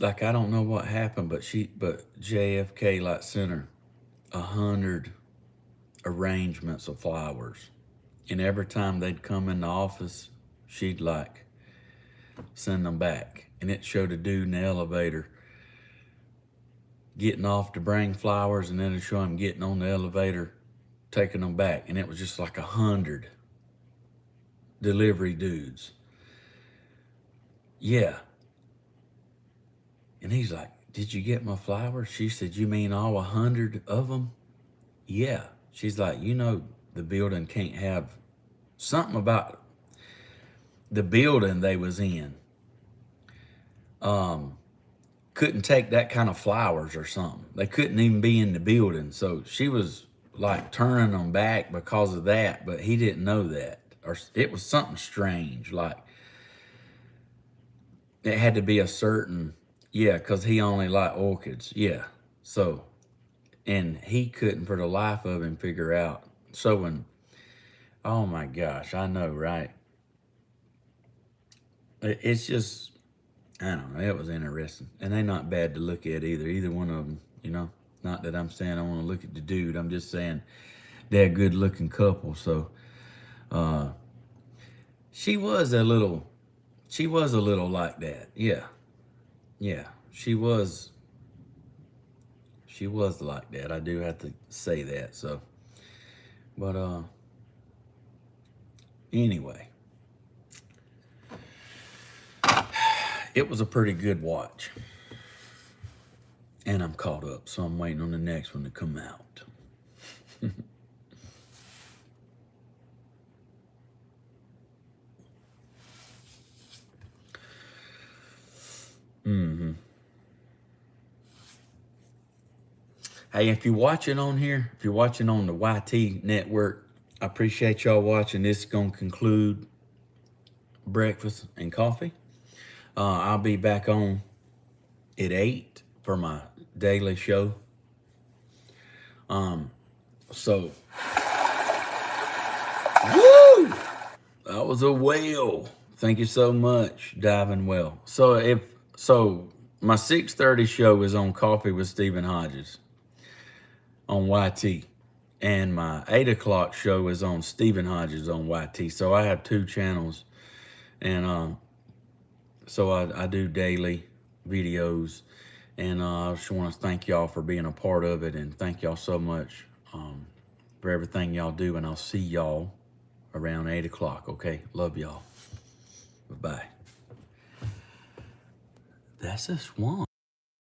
Speaker 1: Like, I don't know what happened, but JFK like sent her 100 arrangements of flowers. And every time they'd come in the office, she'd like send them back. And it showed a dude in the elevator getting off to bring flowers, and then it'd show him getting on the elevator, taking them back. And it was just like 100 delivery dudes. Yeah. And he's like, did you get my flowers? She said, you mean all 100 of them? Yeah. She's like, you know, the building can't have something about the building they was in. Couldn't take that kind of flowers or something. They couldn't even be in the building. So she was like turning them back because of that, but he didn't know that. Or it was something strange. Like, it had to be a certain, yeah, because he only liked orchids. Yeah. So, and he couldn't for the life of him figure out. So when, oh my gosh, I know, right? It's just, I don't know, it was interesting. And they're not bad to look at either one of them, you know? Not that I'm saying I want to look at the dude. I'm just saying they're a good looking couple. So, she was a little like that. Yeah. Yeah. She was like that. I do have to say that. So, but, anyway, it was a pretty good watch. And I'm caught up, so I'm waiting on the next one to come out. Mm-hmm. Hey, if you're watching on here, if you're watching on the YT network, I appreciate y'all watching. This is going to conclude breakfast and coffee. I'll be back on at 8 for my daily show. So, woo! That was a whale. Thank you so much, diving well. So my 6:30 show is on Coffee with Stephen Hodges on YT, and my 8 o'clock show is on Stephen Hodges on YT. So I have 2 channels, and so I do daily videos, and I just want to thank y'all for being a part of it, and thank y'all so much for everything y'all do, and I'll see y'all around 8 o'clock, okay? Love y'all. Bye-bye. That's a swan.